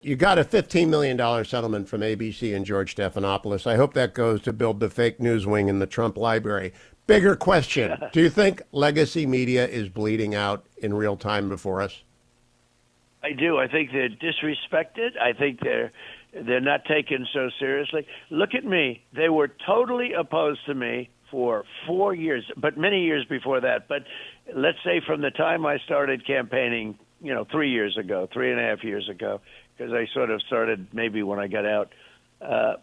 You got a $15 million settlement from ABC and George Stephanopoulos. I hope that goes to build the fake news wing in the Trump library. Bigger question. Do you think legacy media is bleeding out in real time before us? I do. I think they're disrespected. I think they're not taken so seriously. Look at me. They were totally opposed to me for 4 years, but many years before that. But let's say from the time I started campaigning, 3 years ago, 3.5 years ago, because I sort of started maybe when I got out.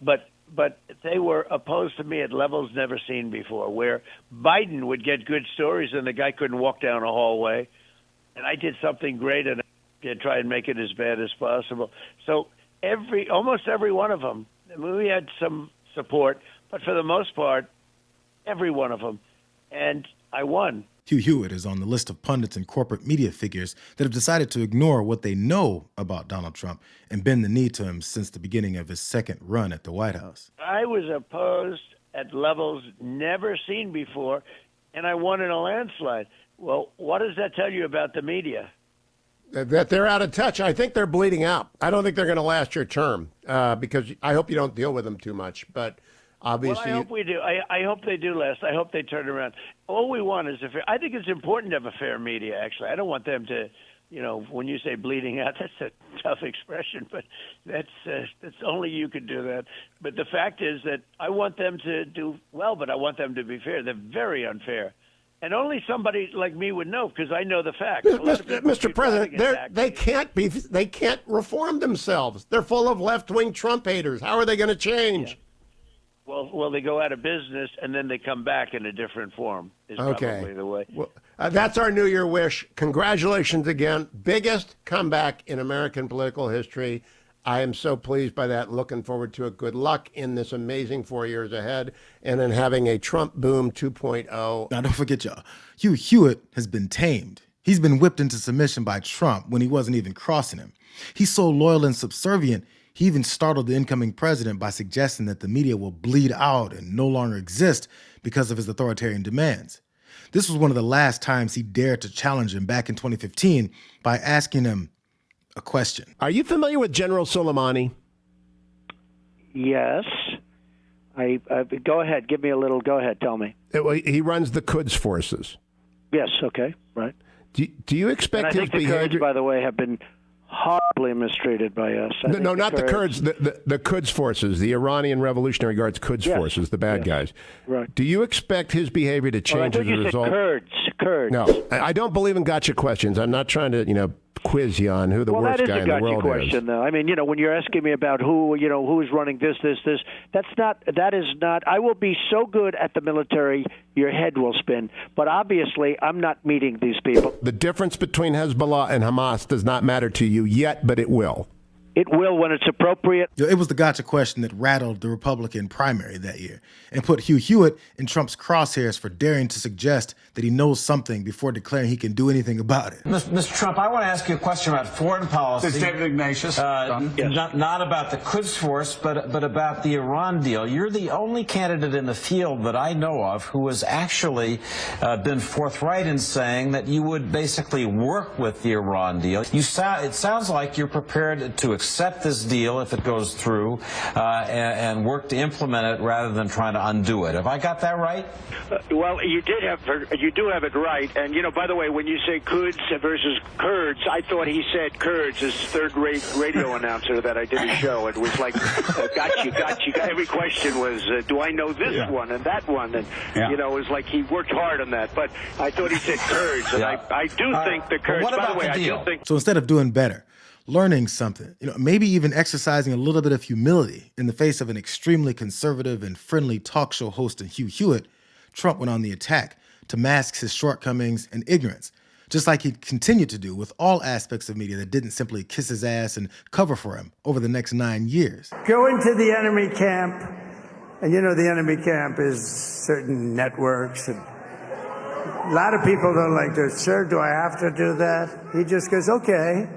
But they were opposed to me at levels never seen before, where Biden would get good stories and the guy couldn't walk down a hallway. And I did something great and I try and make it as bad as possible. So almost every one of them, we had some support, but for the most part, every one of them. And I won. Hugh Hewitt is on the list of pundits and corporate media figures that have decided to ignore what they know about Donald Trump and bend the knee to him since the beginning of his second run at the White House. I was opposed at levels never seen before, and I won in a landslide. Well, what does that tell you about the media? That they're out of touch. I think they're bleeding out. I don't think they're going to last your term because I hope you don't deal with them too much. But obviously, well, I hope we do. I hope they do last. I hope they turn around. All we want is a fair. I think it's important to have a fair media. Actually, I don't want them to. When you say bleeding out, that's a tough expression, but that's only you could do that. But the fact is that I want them to do well, but I want them to be fair. They're very unfair. And only somebody like me would know because I know the facts. Mr. President, they can't reform themselves. They're full of left-wing Trump haters. How are they going to change? Yeah. Well, they go out of business and then they come back in a different form. Is probably the way. Well, that's our New Year wish. Congratulations again. Biggest comeback in American political history. I am so pleased by that. Looking forward to it. Good luck in this amazing 4 years ahead and in having a Trump boom 2.0. Now, don't forget, y'all, Hugh Hewitt has been tamed. He's been whipped into submission by Trump when he wasn't even crossing him. He's so loyal and subservient, he even startled the incoming president by suggesting that the media will bleed out and no longer exist because of his authoritarian demands. This was one of the last times he dared to challenge him back in 2015 by asking him a question. Are you familiar with General Soleimani? Yes. Go ahead. Give me a little. Go ahead. Tell me. He runs the Quds forces. Yes. Okay. Right. Do you expect his behavior? The Kurds, by the way, have been horribly mistreated by us. No, not the Kurds. The Quds forces, the Iranian Revolutionary Guards Quds forces, the bad guys. Right. Do you expect his behavior to change as a result? Kurds. No, I don't believe in gotcha questions. I'm not trying to, quiz you on who the worst guy in the world is. Well, that is a gotcha question, though. I mean, when you're asking me about who is running this, that is not. I will be so good at the military, your head will spin. But obviously, I'm not meeting these people. The difference between Hezbollah and Hamas does not matter to you yet, but it will. It will when it's appropriate. It was the gotcha question that rattled the Republican primary that year and put Hugh Hewitt in Trump's crosshairs for daring to suggest that he knows something before declaring he can do anything about it. Mr. Trump, I want to ask you a question about foreign policy. This is David Ignatius. Yes. Not about the Quds Force, but about the Iran deal. You're the only candidate in the field that I know of who has actually been forthright in saying that you would basically work with the Iran deal. It sounds like you're prepared to accept this deal if it goes through and work to implement it rather than trying to undo it. Have I got that right? Well, you do have it right. And by the way, when you say Quds versus Kurds, I thought he said Kurds as third-rate radio announcer that I did a show. It was like, got you. Every question was, do I know this one and that one? And it was like he worked hard on that. But I thought he said Kurds, and I do think the Kurds. What about by the way, the deal? I do think. So instead of doing better, learning something, maybe even exercising a little bit of humility in the face of an extremely conservative and friendly talk show host in Hugh Hewitt, Trump went on the attack to mask his shortcomings and ignorance, just like he continued to do with all aspects of media that didn't simply kiss his ass and cover for him over the next 9 years. Go into the enemy camp, and the enemy camp is certain networks, and a lot of people don't like to, sir, do I have to do that? He just goes, okay.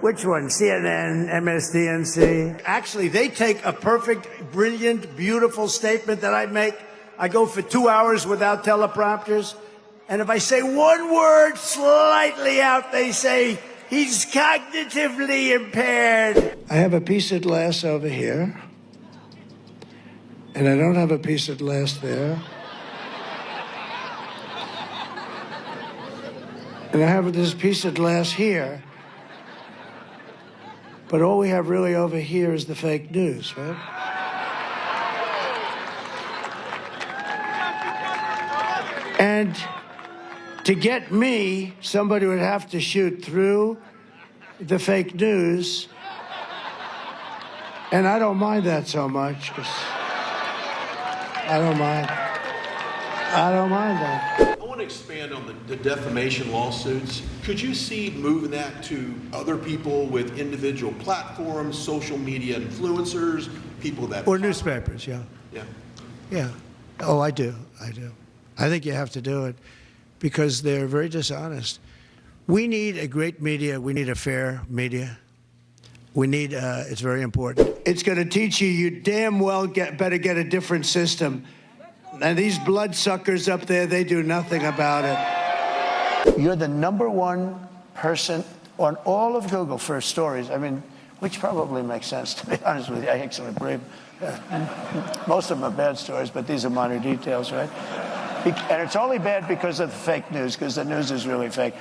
Which one? CNN, MSDNC? Actually, they take a perfect, brilliant, beautiful statement that I make. I go for 2 hours without teleprompters. And if I say one word slightly out, they say, He's cognitively impaired. I have a piece of glass over here, and I don't have a piece of glass there. And I have this piece of glass here. But all we have really over here is the fake news, right? And to get me, somebody would have to shoot through the fake news. And I don't mind that so much, because I don't mind that. I want to expand on the defamation lawsuits. Could you see moving that to other people with individual platforms, social media influencers, people that... Or newspapers, yeah. Yeah. Yeah. Oh, I do. I think you have to do it because they're very dishonest. We need a great media. We need a fair media. We need, it's very important. It's going to teach you, you damn well better get a different system. And these bloodsuckers up there, they do nothing about it. You're the #1 person on all of Google for stories. I mean, which probably makes sense, to be honest with you. I actually believe most of them are bad stories, but these are minor details, right? And it's only bad because of the fake news, because the news is really fake.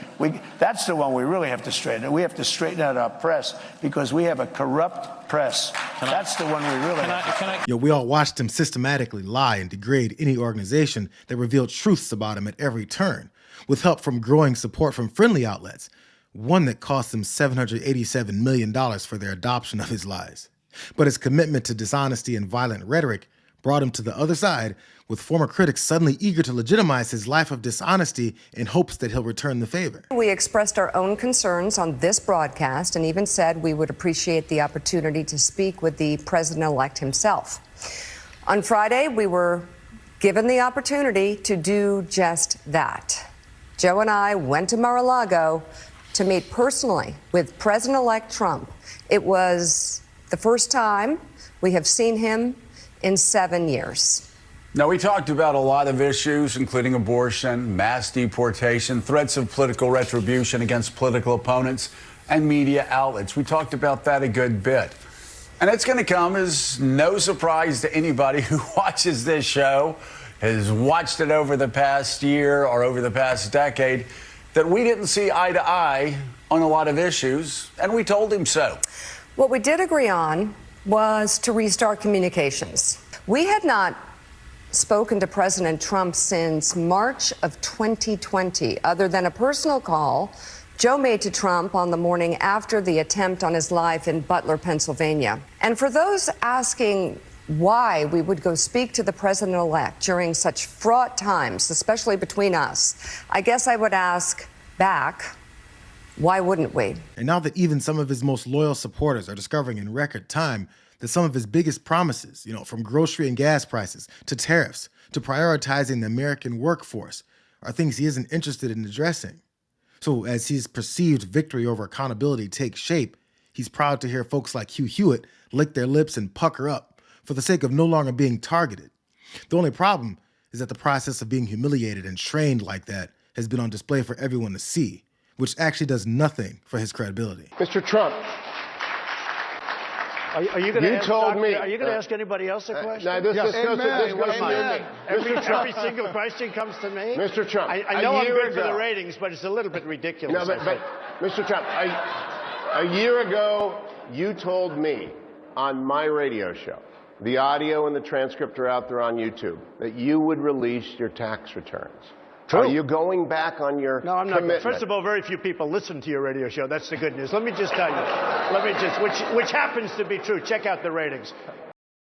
That's the one we really have to straighten. We have to straighten out our press because we have a corrupt press. That's the one we really have to. We all watched him systematically lie and degrade any organization that revealed truths about him at every turn, with help from growing support from friendly outlets, one that cost him $787 million for their adoption of his lies. But his commitment to dishonesty and violent rhetoric brought him to the other side, with former critics suddenly eager to legitimize his life of dishonesty in hopes that he'll return the favor. We expressed our own concerns on this broadcast and even said we would appreciate the opportunity to speak with the president-elect himself. On Friday, we were given the opportunity to do just that. Joe and I went to Mar-a-Lago to meet personally with President-elect Trump. It was the first time we have seen him in 7 years. Now, we talked about a lot of issues, including abortion, mass deportation, threats of political retribution against political opponents, and media outlets. We talked about that a good bit. And it's going to come as no surprise to anybody who watches this show, has watched it over the past year or over the past decade, that we didn't see eye to eye on a lot of issues, and we told him so. What we did agree on was to restart communications. We had not spoken to President Trump since March of 2020, other than a personal call Joe made to Trump on the morning after the attempt on his life in Butler, Pennsylvania. And for those asking why we would go speak to the president-elect during such fraught times, especially between us, I guess I would ask back, why wouldn't we? And now that even some of his most loyal supporters are discovering in record time that some of his biggest promises, from grocery and gas prices to tariffs to prioritizing the American workforce, are things he isn't interested in addressing. So as his perceived victory over accountability takes shape, he's proud to hear folks like Hugh Hewitt lick their lips and pucker up for the sake of no longer being targeted. The only problem is that the process of being humiliated and trained like that has been on display for everyone to see, which actually does nothing for his credibility. Mr. Trump. Are you going to ask? Are you going to ask anybody else a question? No, this goes to me. Every single question comes to me. Mr. Trump, I know I'm good for the ratings, but it's a little bit ridiculous. No, but Mr. Trump, a year ago, you told me on my radio show, the audio and the transcript are out there on YouTube, that you would release your tax returns. True. Are you going back on your No, I'm not. commitment? First of all, very few people listen to your radio show. That's the good news. Let me just tell you. Which happens to be true. Check out the ratings.